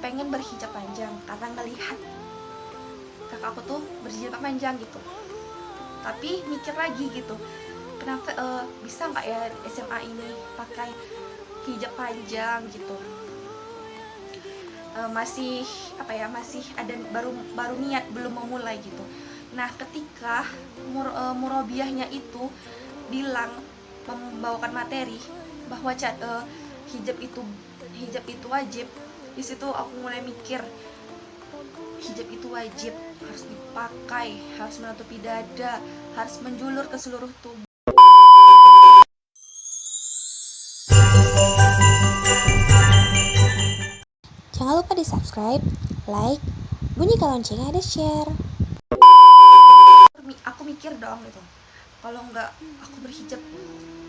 pengen berhijab panjang karena ngelihat kakakku tuh berhijab panjang gitu. Tapi mikir lagi gitu, kenapa bisa nggak ya SMA ini pakai hijab panjang gitu. Masih apa ya, masih ada baru niat, belum memulai gitu. Nah ketika murabiahnya itu bilang, membawakan materi bahwa hijab itu wajib, di situ aku mulai mikir, hijab itu wajib, harus dipakai, harus menutupi dada, harus menjulur ke seluruh tubuh. Jangan lupa di subscribe, like, bunyikan loncengnya, dan share. Aku mikir dong gitu, kalau nggak aku berhijab,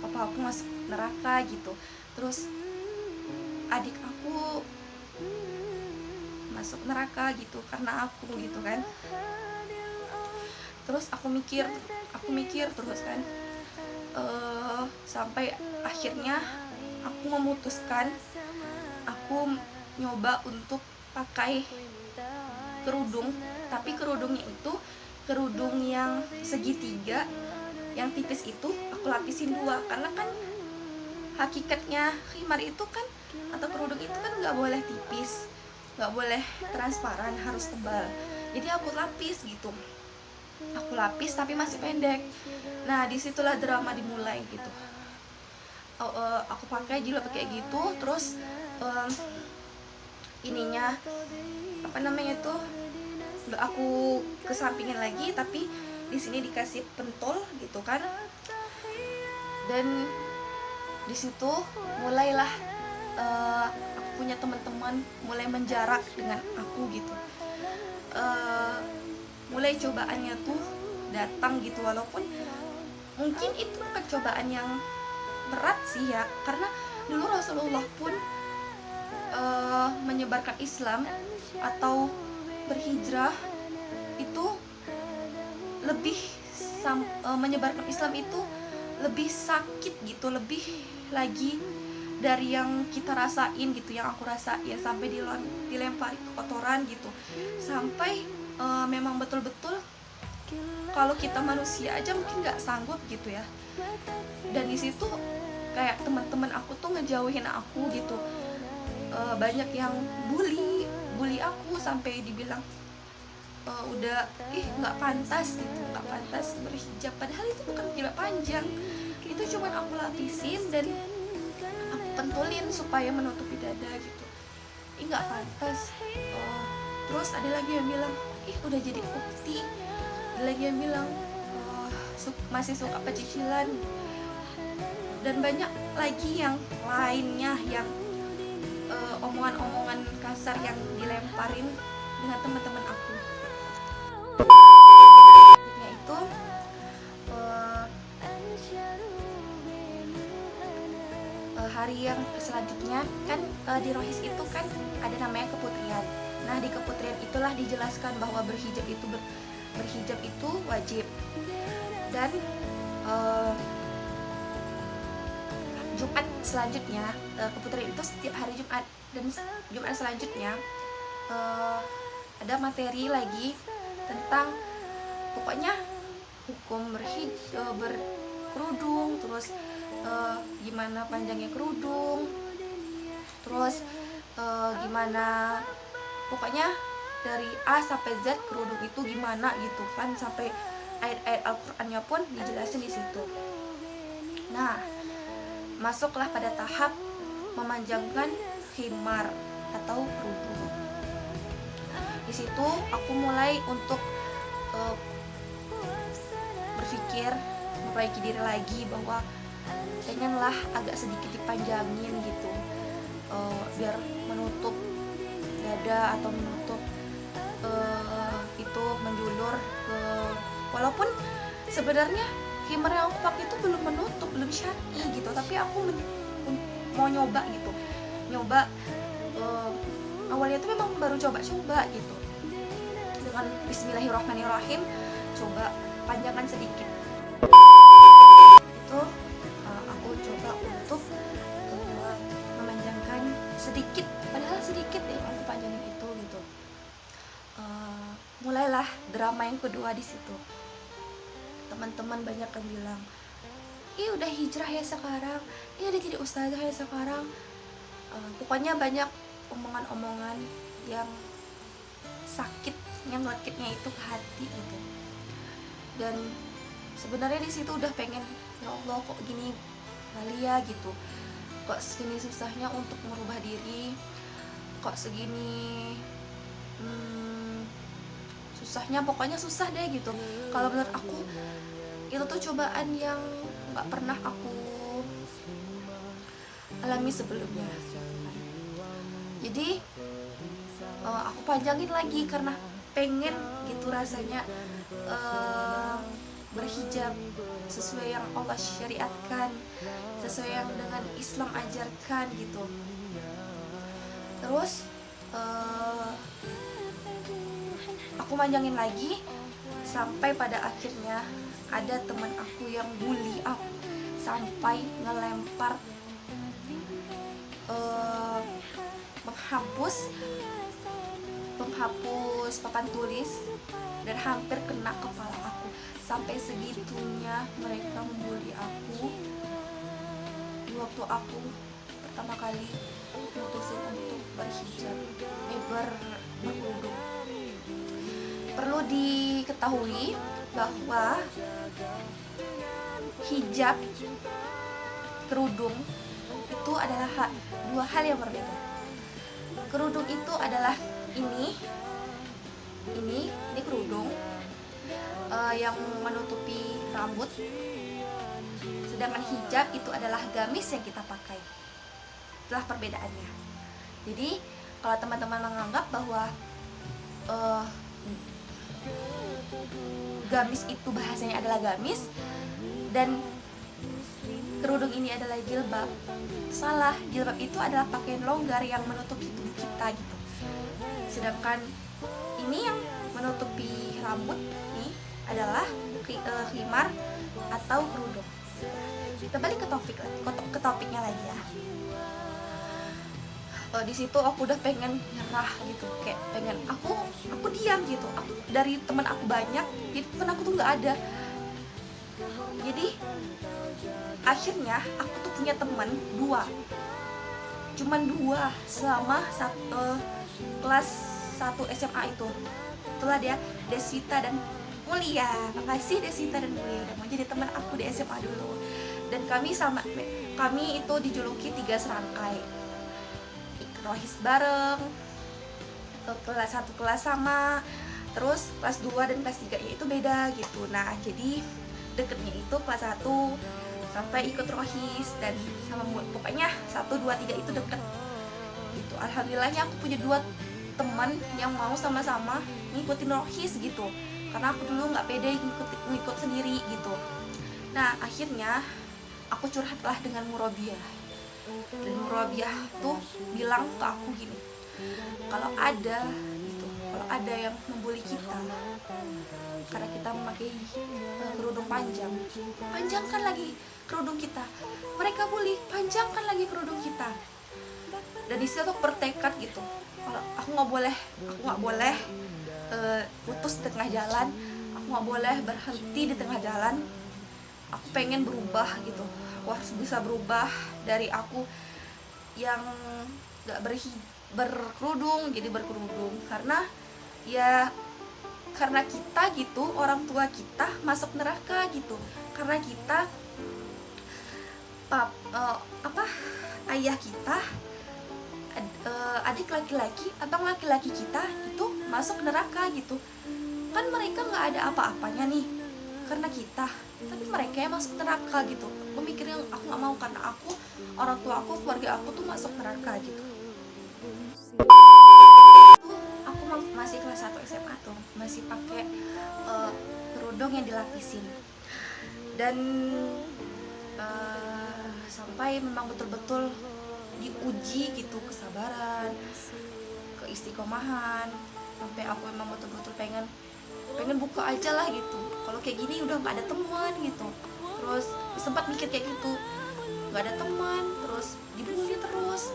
papa aku masuk neraka gitu, terus adik aku masuk neraka gitu karena aku gitu kan. Terus aku mikir terus kan, sampai akhirnya aku memutuskan, aku nyoba untuk pakai kerudung, tapi kerudungnya itu kerudung yang segitiga, yang tipis itu aku lapisin 2, karena kan hakikatnya khimar itu kan, atau kerudung itu kan nggak boleh tipis, nggak boleh transparan, harus tebal. Jadi aku lapis gitu, aku lapis tapi masih pendek. Nah disitulah drama dimulai gitu. Aku pakai jilbab kayak gitu, terus ininya apa namanya tuh, nggak aku kesampingin lagi, tapi di sini dikasih pentol gitu kan. Dan di situ mulailah aku punya teman-teman mulai menjarak dengan aku gitu. Mulai cobaannya tuh datang gitu, walaupun mungkin itu bukan cobaan yang berat sih ya, karena dulu Rasulullah pun menyebarkan Islam atau berhijrah itu lebih menyebarkan Islam itu lebih sakit gitu, lebih lagi dari yang kita rasain gitu, yang aku rasain, sampai dilempari kotoran gitu, sampai memang betul-betul kalau kita manusia aja mungkin nggak sanggup gitu ya. Dan di situ kayak teman-teman aku tuh ngejauhin aku gitu. Banyak yang bully aku, sampai dibilang udah nggak pantas gitu, nggak pantas berhijab, padahal itu bukan hijab panjang, itu cuman aku lapisin dan aku pentulin supaya menutupi dada gitu. Nggak pantas. Terus ada lagi yang bilang udah jadi ukti, ada lagi yang bilang masih suka pecicilan, dan banyak lagi yang lainnya, yang omongan-omongan kasar yang dilemparin dengan teman-teman aku. Itu hari yang selanjutnya kan, di Rohis itu kan ada namanya keputrian. Nah di keputrian itulah dijelaskan bahwa berhijab itu wajib. Dan Jumat selanjutnya, keputrian itu setiap hari Jumat, dan Jumat selanjutnya ada materi lagi tentang pokoknya hukum berkerudung, terus gimana panjangnya kerudung, terus gimana pokoknya dari A sampai Z kerudung itu gimana gitu kan, sampai ayat-ayat Al-Qur'annya pun dijelasin di situ. Nah masuklah pada tahap memanjangkan khimar atau kerudung. Di situ aku mulai untuk berpikir, memperbaiki diri lagi, bahwa pengenlah agak sedikit dipanjangin gitu, biar menutup dada atau menutup itu menjulur ke, walaupun sebenarnya khimar yang aku pakai itu belum menutup, belum syar'i gitu, tapi aku mau nyoba gitu, awalnya itu memang baru coba-coba gitu, dengan Bismillahirrahmanirrahim, coba panjangkan sedikit. Itu aku coba untuk memanjangkan sedikit, padahal sedikit ya aku panjangin itu. drama yang kedua di situ. Teman-teman banyak yang bilang, ih udah hijrah ya sekarang, ih udah jadi ustazah ya sekarang. Pokoknya banyak omongan-omongan yang sakit, yang lekitnya itu ke hati gitu. Dan sebenarnya di situ udah pengen, ya Allah kok gini kali ya gitu, kok segini susahnya untuk merubah diri, kok segini susahnya, pokoknya susah deh gitu. Kalau menurut aku itu tuh cobaan yang nggak pernah aku alami sebelumnya. Jadi aku panjangin lagi karena pengen gitu rasanya berhijab sesuai yang Allah syariatkan, sesuai yang dengan Islam ajarkan gitu. Terus aku panjangin lagi sampai pada akhirnya ada teman aku yang bully aku sampai ngelempar menghapus papan tulis dan hampir kena kepala aku. Sampai segitunya mereka membuli aku di waktu aku pertama kali memutusin untuk berhijab, berkerudung. Perlu diketahui bahwa hijab, kerudung itu adalah dua hal yang berbeda. Kerudung itu adalah ini kerudung yang menutupi rambut, sedangkan hijab itu adalah gamis yang kita pakai. Itulah perbedaannya. Jadi kalau teman-teman menganggap bahwa gamis itu bahasanya adalah gamis dan kerudung ini adalah jilbab, salah. Jilbab itu adalah pakaian longgar yang menutupi tubuh kita gitu, sedangkan ini yang menutupi rambut ini adalah khimar atau kerudung. Kita balik ke topiknya lagi ya. Di situ aku udah pengen nyerah gitu, kayak pengen aku diam gitu. Aku dari teman aku banyak, jadi teman aku tuh nggak ada. Jadi akhirnya aku tuh punya teman cuman dua selama kelas 1 SMA itu. Itulah dia, Deswita dan Mulia. Makasih Deswita dan Mulia udah mau jadi teman aku di SMA dulu. Dan kami itu dijuluki 3 serangkai. Rohis bareng, kelas 1 kelas sama, terus kelas 2 dan kelas 3 nya itu beda gitu. Nah jadi deketnya itu kelas 1 sampai ikut rohis dan sama, pokoknya 1, 2, 3 itu deket gitu. Alhamdulillahnya aku punya 2 teman yang mau sama-sama ngikutin rohis gitu, karena aku dulu nggak pede ngikut sendiri gitu. Nah akhirnya aku curhatlah dengan murabiah, dan murabiah tuh bilang ke aku gini, kalau ada yang membuli kita karena kita memakai kerudung panjangkan lagi kerudung kita. Mereka bully, panjangkan lagi kerudung kita. Dan di situ aku bertekad gitu, kalau aku nggak boleh putus di tengah jalan, aku nggak boleh berhenti di tengah jalan. Aku pengen berubah gitu, aku harus bisa berubah dari aku yang nggak berkerudung jadi berkerudung, karena kita gitu, orang tua kita masuk neraka gitu, karena kita ayah kita, adik laki-laki, abang laki-laki kita itu masuk neraka gitu. Kan mereka nggak ada apa-apanya nih karena kita, tapi mereka yang masuk neraka gitu. Aku mikirnya aku nggak mau, karena orang tua aku, keluarga aku tuh masuk neraka gitu. Aku masih kelas 1 SMA tuh, masih pakai kerudung yang dilapisin, dan sampai memang betul-betul diuji gitu kesabaran, keistiqomahan, sampai aku memang betul-betul pengen buka aja lah gitu. Kalau kayak gini udah nggak ada teman gitu, terus sempat mikir kayak gitu, nggak ada teman, terus dibully terus.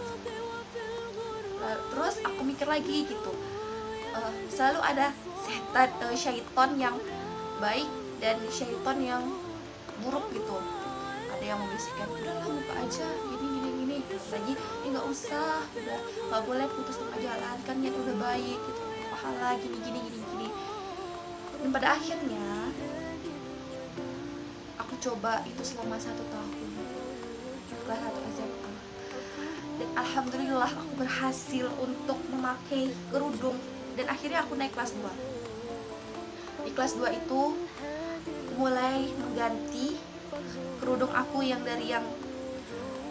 Terus aku mikir lagi gitu, selalu ada setan, syaiton yang baik dan syaiton yang buruk gitu. Ada yang membisikkan, udahlah buka aja, gini lagi, nggak usah, udah nggak boleh putus tengah jalan, kan niat udah baik gitu, pahala gini. Dan pada akhirnya aku coba itu selama 1 tahun, kelas 1 SMA, dan alhamdulillah aku berhasil untuk memakai kerudung, dan akhirnya aku naik kelas 2. Di kelas 2 itu mulai mengganti kerudung aku yang dari yang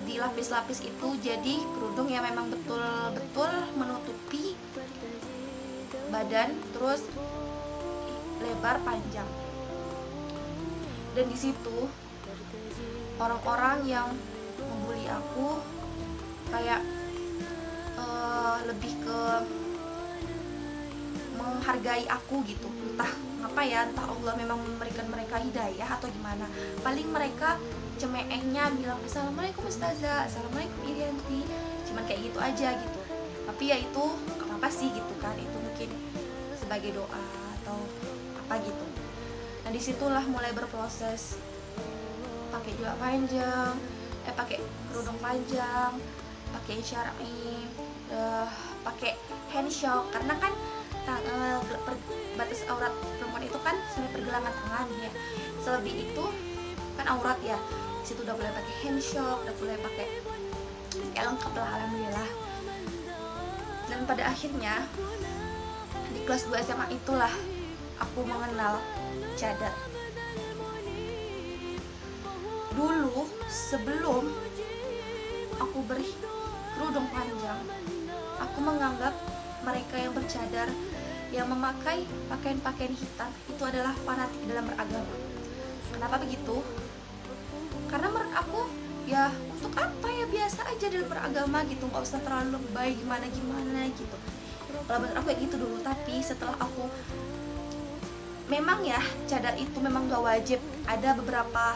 dilapis-lapis itu jadi kerudung yang memang betul-betul menutupi badan, terus lebar panjang. Dan di situ orang-orang yang membuli aku kayak lebih ke menghargai aku gitu, entah apa ya, entah Allah memang memberikan mereka hidayah atau gimana. Paling mereka cemeehnya bilang assalamualaikum ustazah, assalamualaikum Irianti, cuman kayak gitu aja gitu. Tapi ya itu gak apa-apa sih gitu kan, itu mungkin sebagai doa atau apa gitu. Nah disitulah mulai berproses, pakai jilbab panjang, pakai kerudung panjang, pakai syar'i, pakai handshock, karena kan batas aurat perempuan itu kan sampai pergelangan tangan ya. Selebih itu kan aurat ya. Di situ udah boleh pakai handshock, udah boleh pakai lengkap lah, alhamdulillah. Dan pada akhirnya di kelas 2 SMA itulah aku mengenal cadar. Dulu sebelum aku berkerudung panjang, aku menganggap mereka yang bercadar, yang memakai pakaian-pakaian hitam itu adalah fanatik dalam beragama. Kenapa begitu? Karena menurut aku ya untuk apa ya, biasa aja dalam beragama gitu, nggak usah terlalu lebay gimana gitu. Kalau menurut aku kayak gitu dulu. Tapi setelah aku, memang ya cadar itu memang gak wajib. Ada beberapa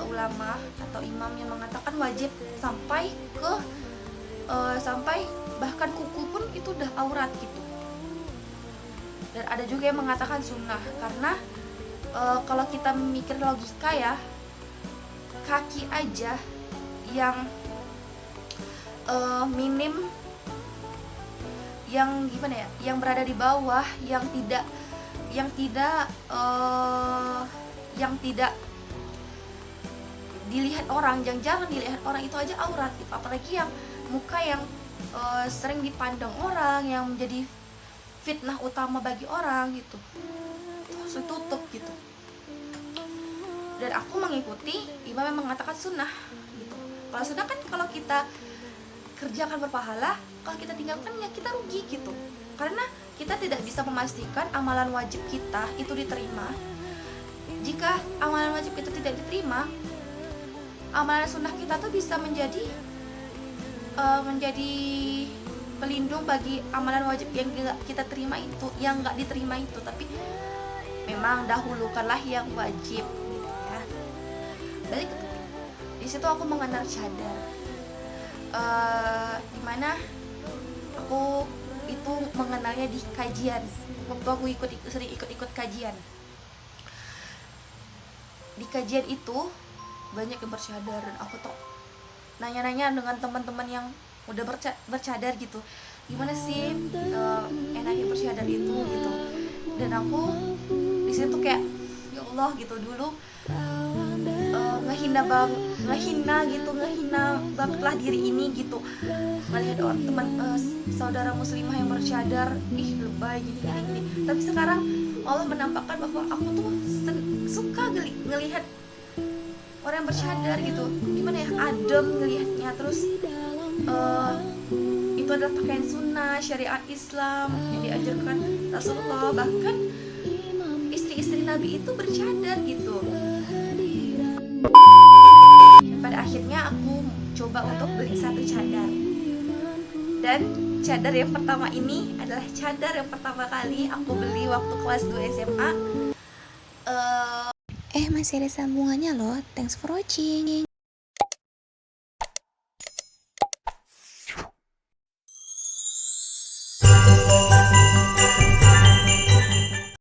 ulama atau imam yang mengatakan wajib sampai ke sampai bahkan kuku pun itu udah aurat gitu. Dan ada juga yang mengatakan sunnah, karena kalau kita mikir logika ya, kaki aja yang minim, yang gimana ya, yang berada di bawah, yang tidak dilihat orang, yang jarang dilihat orang, itu aja aurat gitu. Apalagi yang muka yang sering dipandang orang, yang menjadi fitnah utama bagi orang gitu, itu harus ditutup gitu. Dan aku mengikuti imam yang mengatakan sunnah gitu. Kalau sunnah kan kalau kita kerjakan berpahala, kalau kita tinggalkan ya kita rugi gitu. Karena kita tidak bisa memastikan amalan wajib kita itu diterima. Jika amalan wajib kita tidak diterima, amalan sunnah kita tuh bisa menjadi pelindung bagi amalan wajib yang kita terima itu, yang nggak diterima itu. Tapi memang dahulukanlah yang wajib gitu ya. Balik ke topik. Di situ aku mengenal cadar, dimana aku itu mengenalnya di kajian. Waktu aku sering ikut kajian. Di kajian itu banyak yang bercadar, dan aku tuh nanya-nanya dengan teman-teman yang udah bercadar gitu, gimana sih enaknya bercadar itu gitu. Dan aku di situ kayak ya Allah gitu, dulu ngehina bangetlah diri ini gitu, melihat orang teman saudara muslimah yang bercadar, ih lebay gini. Tapi sekarang Allah menampakkan bahwa aku tuh suka ngelihat orang yang bercadar gitu, gimana ya, adem ngelihatnya. Terus itu adalah pakaian sunnah syariat Islam yang diajarkan Rasulullah. Bahkan istri-istri Nabi itu bercadar gitu. Dan pada akhirnya aku coba untuk beli satu cadar. Dan cadar yang pertama ini adalah cadar yang pertama kali aku beli waktu kelas 2 SMA. Masih ada sambungannya loh. Thanks for watching. Bye.